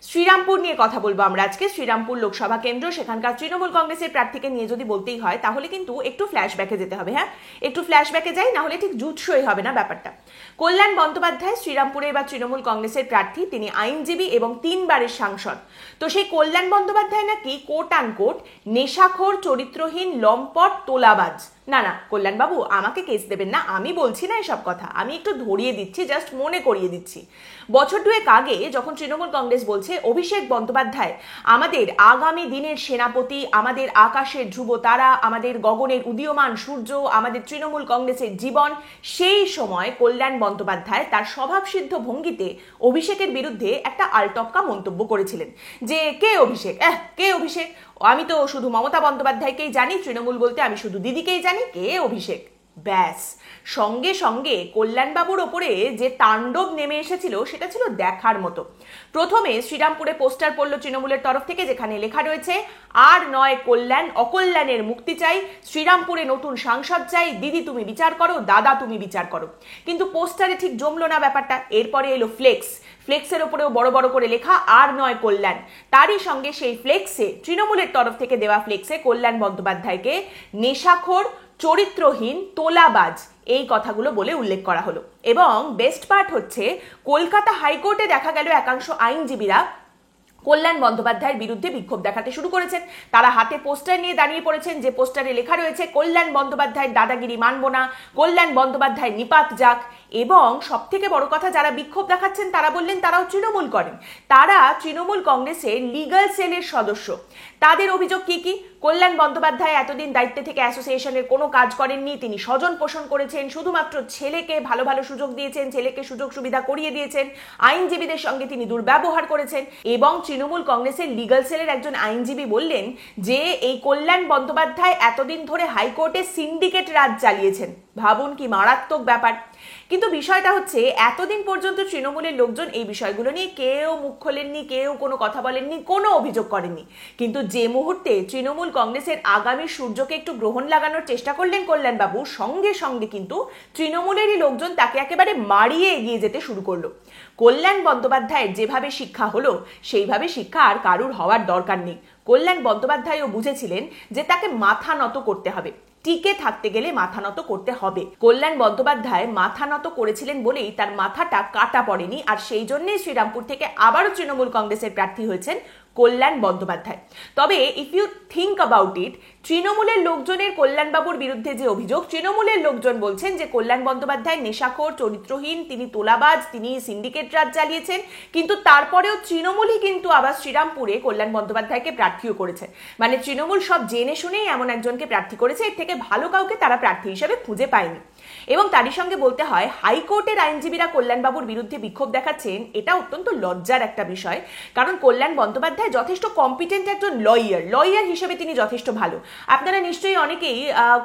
শ্রীরামপুর নিয়ে কথা বলবো আমরা আজকে। শ্রীরামপুর লোকসভা কেন্দ্র, সেখানকার তৃণমূল কংগ্রেসের প্রার্থীকে নিয়ে যদি বলতেই হয় তাহলে কিন্তু একটু ফ্ল্যাশব্যাকে যেতে হবে। হ্যাঁ, একটু ফ্ল্যাশব্যাকে যাই, না হলে ঠিক জুৎসই হবে না ব্যাপারটা। কল্যাণ বন্দ্যোপাধ্যায় শ্রীরামপুরে এবার তৃণমূল কংগ্রেসের প্রার্থী, তিনি আইনজীবী এবং 3 বারের সাংসদ। তো সেই কল্যাণ বন্দ্যোপাধ্যায় নাকি কোট আনকোট নেশাখোর, চরিত্রহীন, লম্পট, তোলাবাজ। না না কল্যাণবাবু, আমাকে কেস দেবেন না, আমি বলছি না এসব কথা, আমি একটু ধরিয়ে দিচ্ছি, জাস্ট মনে করিয়ে দিচ্ছি। বছর দুয়েক আগে যখন তৃণমূল কংগ্রেস বলছে অভিষেক বন্দ্যোপাধ্যায় আমাদের আগামী দিনের সেনাপতি, আমাদের আকাশের ধ্রুব তারা, আমাদের গগনের উদীয়মান সূর্য, আমাদের তৃণমূল কংগ্রেসের জীবন, সেই সময় কল্যাণ বন্দ্যোপাধ্যায় তার স্বভাবসিদ্ধ ভঙ্গিতে অভিষেকের বিরুদ্ধে একটা আলটপকা মন্তব্য করেছিলেন যে কে অভিষেক, কে অভিষেক, আমি তো শুধু মমতা বন্দ্যোপাধ্যায়কেই জানি, তৃণমূল বলতে আমি শুধু দিদিকেই জানি, কে অভিষেক। ব্যাস, সঙ্গে সঙ্গে কল্যাণবাবুর ওপরে যে তাণ্ডব নেমে এসেছিল সেটা ছিল দেখার মতো। প্রথমে শ্রীরামপুরে পোস্টার পড়ল তৃণমূলের তরফ থেকে, যেখানে লেখা রয়েছে আর নয় কল্যাণ, অকল্যাণের মুক্তি চাই, শ্রীরামপুরে নতুন সাংসদ চাই, দিদি তুমি বিচার করো, দাদা তুমি বিচার করো। কিন্তু পোস্টারে ঠিক জমলো না ব্যাপারটা। এরপরে এলো ফ্লেক্সের ওপরেও বড় বড় করে লেখা আর নয় কল্যাণ। তারই সঙ্গে সেই ফ্লেক্সে, তৃণমূলের তরফ থেকে দেওয়া ফ্লেক্সে কল্যাণ বন্দ্যোপাধ্যায়কে নেশাখোর, চরিত্রহীন, তোলাবাজ এই কথাগুলো বলে উল্লেখ করা হলো। এবং বেস্ট পার্ট হচ্ছে, কলকাতা হাইকোর্টে দেখা গেল একাংশ আইনজীবীরা কল্যাণ বন্দ্যোপাধ্যায়ের বিরুদ্ধে বিক্ষোভ দেখাতে শুরু করেছেন। তারা হাতে পোস্টার নিয়ে দাঁড়িয়ে পড়েছেন, যে পোস্টারে লেখা রয়েছে কল্যাণ বন্দ্যোপাধ্যায়ের দাদাগিরি মানব না, কল্যাণ বন্দ্যোপাধ্যায় নিপাত যাক। এবং সব থেকে বড় কথা, যারা বিক্ষোভ দেখাচ্ছেন তারা বললেন তারাও তৃণমূল করেন, তারা তৃণমূল কংগ্রেসের লিগাল সেলের সদস্য। তাদের অভিযোগ কি কি? কল্যাণ বন্দ্যোপাধ্যায় এতদিন দায়িত্বে থেকে অ্যাসোসিয়েশনের কোনো কাজ করেননি, তিনি স্বজন পোষণ করেছেন, শুধুমাত্র ছেলেকে ভালো ভালো সুযোগ দিয়েছেন, ছেলেকে সুযোগ সুবিধা করিয়ে দিয়েছেন, আইনজীবীদের সঙ্গে তিনি দুর্ব্যবহার করেছেন। এবং তৃণমূল কংগ্রেসের লিগাল সেলের একজন আইনজীবী বললেন যে এই কল্যাণ বন্দ্যোপাধ্যায় এতদিন ধরে হাইকোর্টে সিন্ডিকেট রাজ চালিয়েছেন। ভাবুন কি মারাত্মক ব্যাপার। কিন্তু বিষয়টা হচ্ছে, এতদিন পর্যন্ত তৃণমূলের লোকজন এই বিষয়গুলো নিয়ে কেউ মুখ খোলেননি, কেউ কোনো কথা বলেননি, কোনো অভিযোগ করেননি। কিন্তু যে মুহূর্তে তৃণমূল কংগ্রেসের আগামী সূর্যকে একটু গ্রহণ লাগানোর চেষ্টা করলেন কল্যাণবাবু, সঙ্গে সঙ্গে কিন্তু তৃণমূলেরই লোকজন তাকে একেবারে মারিয়ে এগিয়ে যেতে শুরু করলো। কল্যাণ বন্দ্যোপাধ্যায়ের যেভাবে শিক্ষা হলো, সেইভাবে শিক্ষা আর কারুর হওয়ার দরকার নেই। কল্যাণ বন্দ্যোপাধ্যায়ও বুঝেছিলেন যে তাকে মাথা নত করতে হবে, টিকে থাকতে গেলে মাথা নত করতে হবে। কল্যাণ বন্দ্যোপাধ্যায় মাথা নত করেছিলেন বলেই তার মাথাটা কাটা পড়েনি, আর সেই জন্যই শ্রীরামপুর থেকে আবারও তৃণমূল কংগ্রেসের প্রার্থী হয়েছেন কল্যাণ বন্দ্যোপাধ্যায়। তবে if you think about it, তৃণমূলের লোকজনের কল্যাণবাবুর বিরুদ্ধে যে অভিযোগ, তৃণমূলের লোকজন বলছেন যে কল্যাণ বন্দ্যোপাধ্যায় নেশাখোর, চরিত্রহীন, তিনি তোলাবাজ, তিনি সিন্ডিকেট রাজ চালিয়েছেন। কিন্তু তারপরেও তৃণমূলই কিন্তু আবার শ্রীরামপুরে কল্যাণ বন্দ্যোপাধ্যায়কে প্রার্থীও করেছে। মানে তৃণমূল সব জেনে শুনেই এমন একজনকে প্রার্থী করেছে, এর থেকে ভালো কাউকে তারা প্রার্থী হিসেবে খুঁজে পায়নি। এবং তারই সঙ্গে বলতে হয়, হাইকোর্টের আইনজীবীরা কল্যাণবাবুর বিরুদ্ধে বিক্ষোভ দেখাচ্ছেন, এটা অত্যন্ত লজ্জার একটা বিষয়। কারণ কল্যাণ বন্দ্যোপাধ্যায় যথেষ্ট কম্পিটেন্ট একজন লয়ার হিসেবে তিনি যথেষ্ট ভালো। আপনারা নিশ্চয়ই অনেকেই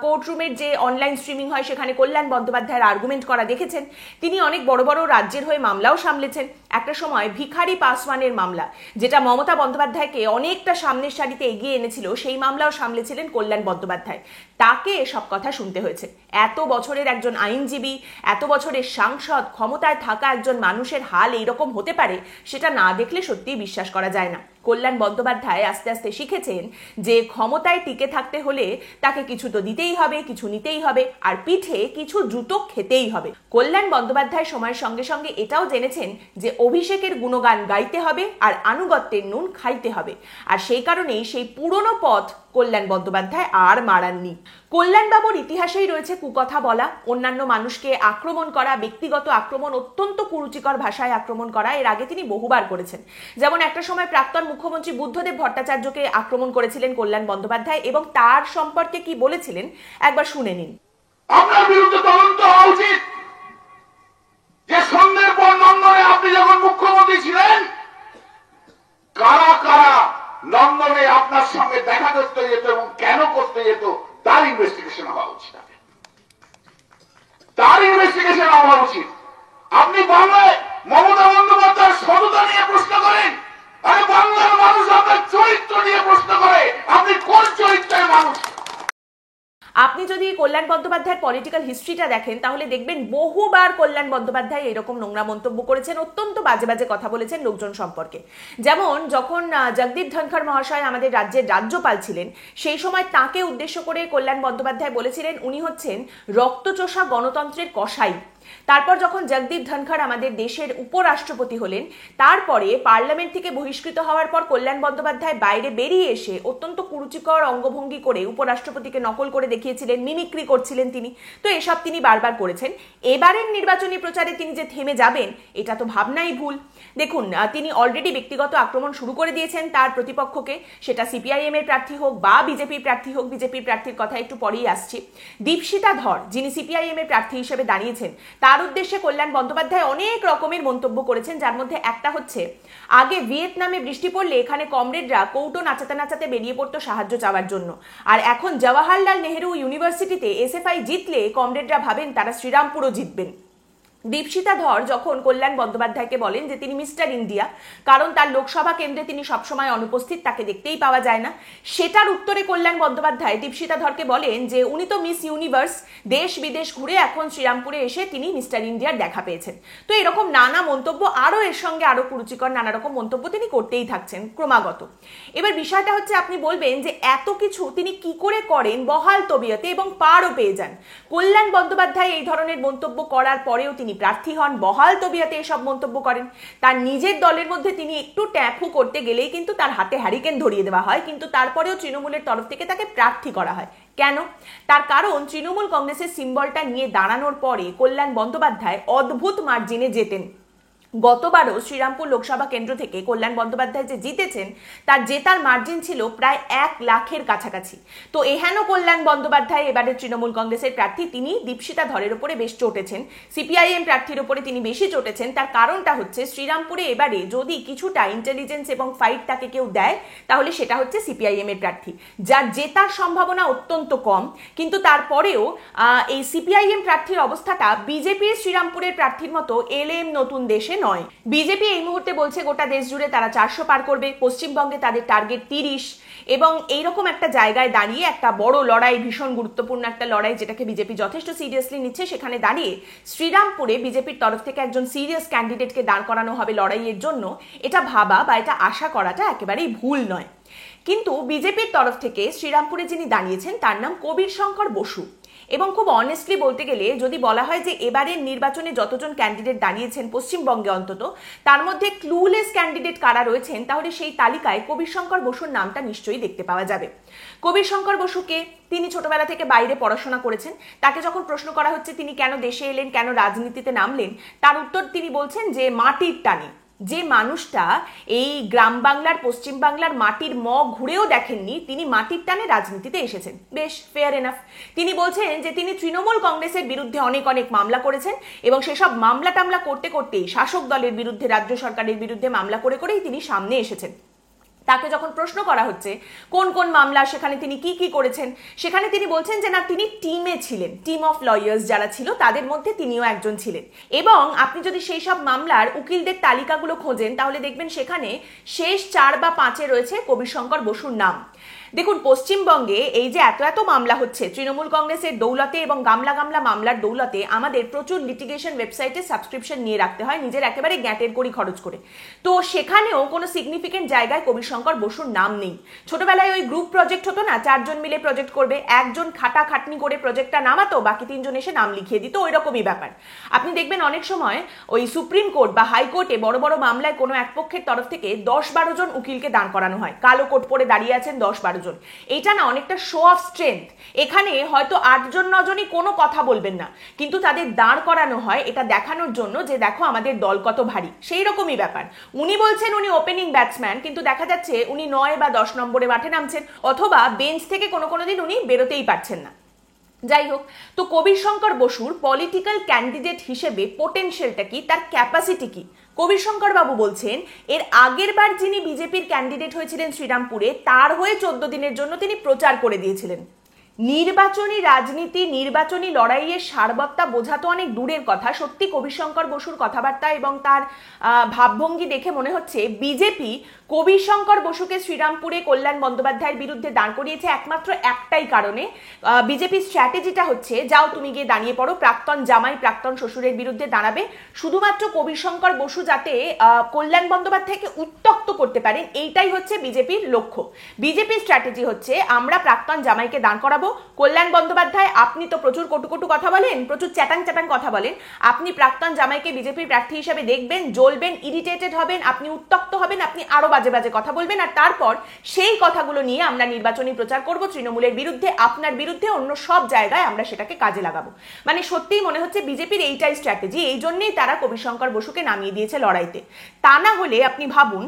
কোর্টরুমের যে অনলাইন স্ট্রিমিং হয় সেখানে কল্যাণ বন্দ্যোপাধ্যায়ের আর্গুমেন্ট করা দেখেছেন। তিনি অনেক বড় বড় রাজ্যের হয়ে মামলাও সামলেছেন। একটা সময় ভিখারি পাসওয়ানের মামলা, যেটা মমতা বন্দ্যোপাধ্যায়কে অনেকটা সামনের সারিতে এগিয়ে এনেছিল, সেই মামলাও সামলেছিলেন কল্যাণ বন্দ্যোপাধ্যায়। তাকে এসব কথা শুনতে হয়েছে। এত বছরের একজন আইনজীবী, এত বছরের সাংসদ, ক্ষমতায় থাকা একজন মানুষের হাল এইরকম হতে পারে, সেটা না দেখলে সত্যিই বিশ্বাস করা যায় না। কল্যাণ বন্দ্যোপাধ্যায় আস্তে আস্তে শিখেছেন যে ক্ষমতায় টিকে থাকতে হলে তাকে কিছু তো দিতেই হবে, কিছু নিতেই হবে, আর পিঠে কিছু জুতো খেতেই হবে। কল্যাণ বন্দ্যোপাধ্যায় সময়ের সঙ্গে সঙ্গে এটাও জেনেছেন যে অভিষেকের গুণগান গাইতে হবে আর আনুগত্যের নুন খাইতে হবে। আর সেই কারণেই সেই পুরনো পথ কল্যাণ বন্দ্যোপাধ্যায় আর মারাননি। কল্যাণবাবুর ইতিহাসেই রয়েছে কুকথা বলা, অন্যান্য মানুষকে আক্রমণ করা, ব্যক্তিগত আক্রমণ, অত্যন্ত কুরুচিকর ভাষায় আক্রমণ করা। এর আগে তিনি বহুবার করেছেন। যেমন একটা সময় প্রাক্তন মুখ্যমন্ত্রী বুদ্ধদেব ভট্টাচার্যকে আক্রমণ করেছিলেন কল্যাণ বন্দ্যোপাধ্যায়, এবং তার সম্পর্কে কি বলেছিলেন একবার শুনে নিন। আপনার বিরুদ্ধে তদন্ত হওয়া উচিত যে সন্ধ্যের পর নন্দনে আপনি যখন মুখ্যমন্ত্রী ছিলেন, কারা কারা নন্দনে আপনার সঙ্গে দেখা করতে যেত এবং কেন করতে যেত, তার ইনভেস্টিগেশন হওয়া উচিত। আপনি বাংলায় মমতা বন্দ্যোপাধ্যায়ের সততা নিয়ে প্রশ্ন করেন, আরে বাংলার মানুষ আপনার চরিত্র নিয়ে প্রশ্ন করে, আপনি কোন চরিত্রের মানুষ? আপনি যদি কল্যাণ বন্দ্যোপাধ্যায়ের পলিটিক্যাল হিস্ট্রিটা দেখেন তাহলে দেখবেন বহুবার কল্যাণ বন্দ্যোপাধ্যায় এরকম নোংরা মন্তব্য করেছেন, অত্যন্ত বাজে বাজে কথা বলেছেন লোকজন সম্পর্কে। যেমন যখন জগদীপ ধনখড় মহাশয় আমাদের রাজ্যের রাজ্যপাল ছিলেন, সেই সময় তাকে উদ্দেশ্য করে কল্যাণ বন্দ্যোপাধ্যায় বলেছিলেন উনি হচ্ছেন রক্তচোষা গণতন্ত্রের কসাই। তারপর যখন জগদীপ ধনখড় আমাদের দেশের উপরাষ্ট্রপতি হলেন, তারপরে পার্লামেন্ট থেকে বহিষ্কৃত হওয়ার পর কল্যাণ বন্দ্যোপাধ্যায় বাইরে বেরিয়ে এসে অত্যন্ত কুরুচিকর অঙ্গভঙ্গি করে উপরাষ্ট্রপতিকে নকল করে দেখিয়েছিলেন, মিমিক্রি করছিলেন তিনি। তো এসব তিনি বারবার করেছেন। এবারের নির্বাচনী প্রচারে তিনি যে থেমে যাবেন এটা তো ভাবনাই ভুল। দেখুন, তিনি অলরেডি ব্যক্তিগত আক্রমণ শুরু করে দিয়েছেন তার প্রতিপক্ষকে, সেটা সিপিআইএম এর প্রার্থী হোক বা বিজেপির প্রার্থী হোক। বিজেপির প্রার্থীর কথা একটু পরেই আসছি। দীপশিতা ধর, যিনি সিপিআইএম এর প্রার্থী হিসেবে দাঁড়িয়েছেন, তার উদ্দেশ্যে কল্যাণ বন্দ্যোপাধ্যায় অনেক রকমের মন্তব্য করেছেন, যার মধ্যে একটা হচ্ছে আগে ভিয়েতনামে বৃষ্টি পড়লে এখানে কমরেডরা কৌটো নাচাতে নাচাতে বেরিয়ে পড়তো সাহায্য চাওয়ার জন্য, আর এখন জওয়াহরলাল নেহেরু ইউনিভার্সিটিতে এসএফআই জিতলে কমরেডরা ভাবেন তারা শ্রীরামপুরও জিতবেন। দীপশিতা ধর যখন কল্যাণ বন্দ্যোপাধ্যায়কে বলেন যে তিনি মিস্টার ইন্ডিয়া, কারণ তার লোকসভা কেন্দ্রে তিনি সবসময় অনুপস্থিত, তাকে দেখতেই পাওয়া যায় না, সেটার উত্তরে কল্যাণ বন্দ্যোপাধ্যায় দীপশিতা ধরকে বলেন যে উনি তো মিস ইউনিভার্স, দেশ বিদেশ ঘুরে এখন শ্রীরামপুরে এসে তিনি মিস্টার ইন্ডিয়ার দেখা পেয়েছেন। তো এরকম নানা মন্তব্য, আরও এর সঙ্গে আরো কুরুচিকর নানা রকম মন্তব্য তিনি করতেই থাকছেন ক্রমাগত। এবার বিষয়টা হচ্ছে আপনি বলবেন যে এত কিছু তিনি কি করে করেন বহাল তবিয়তে এবং পারও পেয়ে যান। কল্যাণ বন্দ্যোপাধ্যায় এই ধরনের মন্তব্য করার পরেও তিনি প্রার্থী হন, বহাল তবিয়তে এসব মন্তব্য করেন। তার নিজের দলের মধ্যে তিনি একটু ট্যাফু করতে গেলেই কিন্তু তার হাতে হ্যারিকেন ধরিয়ে দেওয়া হয়, কিন্তু তারপরেও তৃণমূলের তরফ থেকে তাকে প্রার্থী করা হয়। কেন? তার কারণ তৃণমূল কংগ্রেসের সিম্বলটা নিয়ে দাঁড়ানোর পরে কল্যাণ বন্দ্যোপাধ্যায় অদ্ভুত মার্জিনে জেতেন। গতবারও শ্রীরামপুর লোকসভা কেন্দ্র থেকে কল্যাণ বন্দ্যোপাধ্যায় যে জিতেছেন তার জেতার মার্জিন ছিল প্রায় 1 লাখের কাছাকাছি। তো এহেন কল্যাণ বন্দ্যোপাধ্যায় এবারে তৃণমূল কংগ্রেসের প্রার্থী, তিনি দীপশিতা ধরের উপরে বেশ চটেছেন, সিপিআইএম প্রার্থীর উপরে তিনি বেশি চটেছেন। তার কারণটা হচ্ছে শ্রীরামপুরে এবারে যদি কিছুটা ইন্টেলিজেন্স এবং ফাইট তাকে কেউ দেয় তাহলে সেটা হচ্ছে সিপিআইএম এর প্রার্থী, যার জেতার সম্ভাবনা অত্যন্ত কম। কিন্তু তারপরেও এই সিপিআইএম প্রার্থীর অবস্থাটা বিজেপির শ্রীরামপুরের প্রার্থীর মতো এলএম নতুন দেশে নয়। বিজেপি এই মুহূর্তে বলছে গোটা দেশ জুড়ে তারা 400 পার করবে, পশ্চিমবঙ্গে তাদের টার্গেট 30, এবং এইরকম একটা জায়গায় দাঁড়িয়ে একটা বড় লড়াই, ভীষণ গুরুত্বপূর্ণ একটা লড়াই যেটাকে বিজেপি যথেষ্ট সিরিয়াসলি নিচ্ছে, সেখানে দাঁড়িয়ে শ্রীরামপুরে বিজেপির তরফ থেকে একজন সিরিয়াস ক্যান্ডিডেটকে দাঁড় করানো হবে লড়াইয়ের জন্য, এটা ভাবা বা এটা আশা করাটা একেবারেই ভুল নয়। কিন্তু বিজেপির তরফ থেকে শ্রীরামপুরে যিনি দাঁড়িয়েছেন তার নাম কবির শঙ্কর বসু, এবং খুব অনেস্টলি বলতে গেলে যদি বলা হয় যে এবারের নির্বাচনে যতজন ক্যান্ডিডেট দাঁড়িয়েছেন পশ্চিমবঙ্গে অন্তত, তার মধ্যে ক্লুলেস ক্যান্ডিডেট কারা রয়েছেন তাহলে সেই তালিকায় কবির শঙ্কর বসুর নামটা নিশ্চয়ই দেখতে পাওয়া যাবে। কবির শঙ্কর বসুকে, তিনি ছোটবেলা থেকে বাইরে পড়াশোনা করেছেন। তাকে যখন প্রশ্ন করা হচ্ছে তিনি কেন দেশে এলেন, কেন রাজনীতিতে নামলেন, তার উত্তর তিনি বলছেন যে মাটির টানে। যে মানুষটা এই গ্রাম বাংলার, পশ্চিম বাংলার মাটির ঘুরেও দেখেননি, তিনি মাটির টানে রাজনীতিতে এসেছেন। বেশ ফেয়ার এনাফ। তিনি বলছেন যে তিনি তৃণমূল কংগ্রেসের বিরুদ্ধে অনেক মামলা করেছেন এবং সেসব মামলা টামলা করতে করতেই শাসক দলের বিরুদ্ধে, রাজ্য সরকারের বিরুদ্ধে মামলা করে করেই তিনি সামনে এসেছেন। তাকে যখন প্রশ্ন করা হচ্ছে কোন কোন মামলা, সেখানে তিনি কি কি করেছেন, সেখানে তিনি বলছেন যে না, তিনি টিমে ছিলেন, টিম অফ লয়ার্স যারা ছিল তাদের মধ্যে তিনিও একজন ছিলেন। এবং আপনি যদি সেই সব মামলার উকিলদের তালিকাগুলো খোঁজেন তাহলে দেখবেন সেখানে শেষ 4 বা 5-এ রয়েছে কবির শঙ্কর বসুর নাম। দেখুন, পশ্চিমবঙ্গে এই যে এত মামলা হচ্ছে তৃণমূল কংগ্রেসের দৌলতে এবং গামলা মামলার দৌলতে, আমাদের প্রচুর লিটিগেশন ওয়েবসাইটে সাবস্ক্রিপশন নিয়ে রাখতে হয় নিজের একেবারে গ্যাটের করি খরচ করে। তো সেখানেও কোনো সিগনিফিকেন্ট জায়গায় কবির শঙ্কর বসুর নাম নেই। ছোটবেলায় ওই গ্রুপ প্রজেক্ট হতো না, 4 জন মিলে প্রজেক্ট করবে, একজন খাটাখাটনি করে প্রজেক্টটা নামাতো, বাকি 3 জন এসে নাম লিখিয়ে দিত, ওই রকমই ব্যাপার। আপনি দেখবেন অনেক সময় ওই সুপ্রিম কোর্ট বা হাইকোর্টে বড় বড় মামলায় কোনো এক পক্ষের তরফ থেকে 10-12 জন উকিলকে দাঁড় করানো হয়, কালো কোট পরে দাঁড়িয়ে আছেন 10-12 জন। এটা না অনেকটা শো অফ স্ট্রেংথ। এখানে হয়তো 8-9 জনই কোনো কথা বলবেন না, কিন্তু তাদের দাঁড় করানো হয় এটা দেখানোর জন্য যে দেখো আমাদের দল কত ভারী, সেই রকমই ব্যাপার। উনি বলছেন উনি ওপেনিং ব্যাটসম্যান, কিন্তু দেখা যাচ্ছে উনি 9 বা 10 নম্বরে মাঠে নামছেন, অথবা বেঞ্চ থেকে কোনো দিন উনি বেরোতেই পারছেন না। যাই হোক, তো কবির শঙ্কর বসুর পলিটিক্যাল ক্যান্ডিডেট হিসেবে পোটেনশিয়ালটা কি, তার ক্যাপাসিটি কি? কবির শঙ্কর বাবু বলছেন এর আগের বার যিনি বিজেপির ক্যান্ডিডেট হয়েছিলেন শ্রীরামপুরে, তার হয়ে 14 দিনের জন্য তিনি প্রচার করে দিয়েছিলেন। নির্বাচনী রাজনীতি, নির্বাচনী লড়াইয়ের সারবত্তা বোঝা তো অনেক দূরের কথা। সত্যি কবিশঙ্কর বসুর কথাবার্তা এবং তার ভাবভঙ্গি দেখে মনে হচ্ছে বিজেপি কবিশঙ্কর বসুকে শ্রীরামপুরে কল্যাণ বন্দ্যোপাধ্যায়ের বিরুদ্ধে দাঁড় করিয়েছে একমাত্র একটাই কারণে। বিজেপির স্ট্র্যাটেজিটা হচ্ছে, যাও তুমি গিয়ে দাঁড়িয়ে পড়ো, প্রাক্তন জামাই প্রাক্তন শ্বশুরের বিরুদ্ধে দাঁড়াবে, শুধুমাত্র কবিশঙ্কর বসু যাতে কল্যাণ বন্দ্যোপাধ্যায়কে উত্তক্ত করতে পারেন, এইটাই হচ্ছে বিজেপির লক্ষ্য। বিজেপির স্ট্র্যাটেজি হচ্ছে, আমরা প্রাক্তন জামাইকে দাঁড় করাবো, কল্যাণ বন্দ্যোপাধ্যায় আপনি তো প্রচুর কটু কটু কথা বলেন, প্রচুর চ্যাটাং চ্যাটাং কথা বলেন, আপনি প্রাক্তন জামাইকে বিজেপির প্রার্থী হিসেবে দেখবেন, জ্বলবেন, ইরিটেটেড হবেন, আপনি উত্তক্ত হবেন, আপনি আরো বাজে বাজে কথা বলবেন, আর তারপর সেই কথাগুলো নিয়ে আমরা নির্বাচনী প্রচার করব তৃণমূলের বিরুদ্ধে, আপনার বিরুদ্ধে, অন্য সব জায়গায় আমরা সেটাকে কাজে লাগাবো। মানে সত্যিই মনে হচ্ছে বিজেপির এইটাই স্ট্র্যাটেজি, এই জন্যই তারা কবিশঙ্কর বসুকে নামিয়ে দিয়েছে লড়াইতে। তা না হলে আপনি ভাবুন,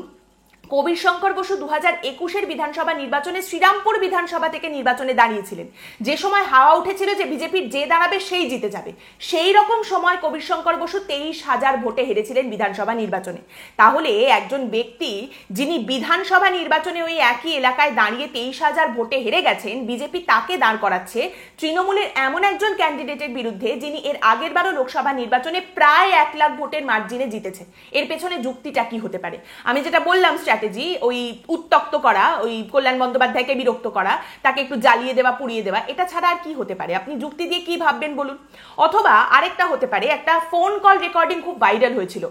কবিশঙ্কর বসু 2021-এর বিধানসভা নির্বাচনে শ্রীরামপুর বিধানসভা থেকে নির্বাচনে দাঁড়িয়েছিলেন, যে সময় হাওয়া উঠেছিল যে বিজেপির যে দাঁড়াবে সেই জিতে যাবে, সেই রকম সময় কবিশঙ্কর বসু 23,000 ভোটে হেরেছিলেন বিধানসভা নির্বাচনে। তাহলে একজন ব্যক্তি যিনি বিধানসভা নির্বাচনে ওই একই এলাকায় দাঁড়িয়ে 23,000 ভোটে হেরে গেছেন, বিজেপি তাকে দাঁড় করাচ্ছে তৃণমূলের এমন একজন ক্যান্ডিডেটের বিরুদ্ধে যিনি এর আগের বারও লোকসভা নির্বাচনে প্রায় 1 লাখ ভোটের মার্জিনে জিতেছে। এর পেছনে যুক্তিটা কি হতে পারে? আমি যেটা বললাম স্ট্র্যাটেজি, ওই উত্তক্ত করা, ওই কল্যাণ বন্দ্যোপাধ্যায়কে বিরক্ত করা, তাকে একটু জ্বালিয়ে দেওয়া, পুড়িয়ে দেওয়া, এটা ছাড়া আর কি হতে পারে? আপনি যুক্তি দিয়ে কি ভাববেন বলুন? অথবা আরেকটা হতে পারে, একটা ফোন কল রেকর্ডিং খুব ভাইরাল হয়েছিল,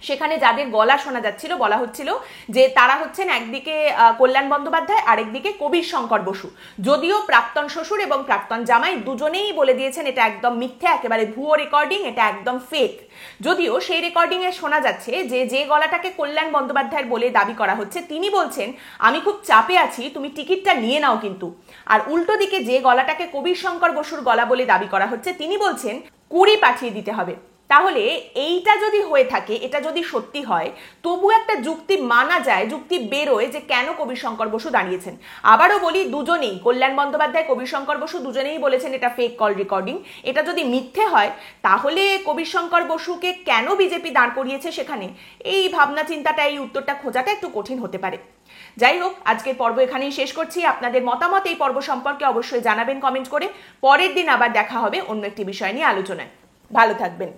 সেখানে যাদের গলা শোনা যাচ্ছিল, বলা হচ্ছিল যে তারা হচ্ছেন একদিকে কল্যাণ বন্দ্যোপাধ্যায়, আরেকদিকে কবিশঙ্কর বসু। যদিও প্রাক্তন শ্বশুর এবং প্রাক্তন জামাই দুজনেই বলে দিয়েছেন এটা একদম মিথ্যে, একেবারে ভুয়ো রেকর্ডিং, এটা একদম ফেক। যদিও সেই রেকর্ডিং এ শোনা যাচ্ছে যে গলাটাকে কল্যাণ বন্দ্যোপাধ্যায়ের বলে দাবি করা হচ্ছে, তিনি বলছেন আমি খুব চাপে আছি, তুমি টিকিটটা নিয়ে নাও কিন্তু। আর উল্টো দিকে যে গলাটাকে কবিশঙ্কর বসুর গলা বলে দাবি করা হচ্ছে, তিনি বলছেন 20 পাঠিয়ে দিতে হবে। তাহলে এইটা যদি হয়ে থাকে, এটা যদি সত্যি হয়, তবু একটা যুক্তি মানা যায়, যুক্তি বেরোয় যে কেন কবিশঙ্কর বসু দাঁড়িয়েছেন। আবারও বলি, দুজনেই, কল্যাণ বন্দ্যোপাধ্যায়, কবিশঙ্কর বসু দুজনেই বলেছেন এটা ফেক কল রেকর্ডিং। এটা যদি মিথ্যে হয়, তাহলে কবিশঙ্কর বসুকে কেন বিজেপি দাঁড় করিয়েছে সেখানে, এই ভাবনা চিন্তাটা, এই উত্তরটা খোঁজাটা একটু কঠিন হতে পারে। যাই হোক, আজকের পর্ব এখানেই শেষ করছি। আপনাদের মতামত এই পর্ব সম্পর্কে অবশ্যই জানাবেন কমেন্ট করে। পরের দিন আবার দেখা হবে অন্য একটি বিষয় নিয়ে আলোচনায়। ভালো থাকবেন।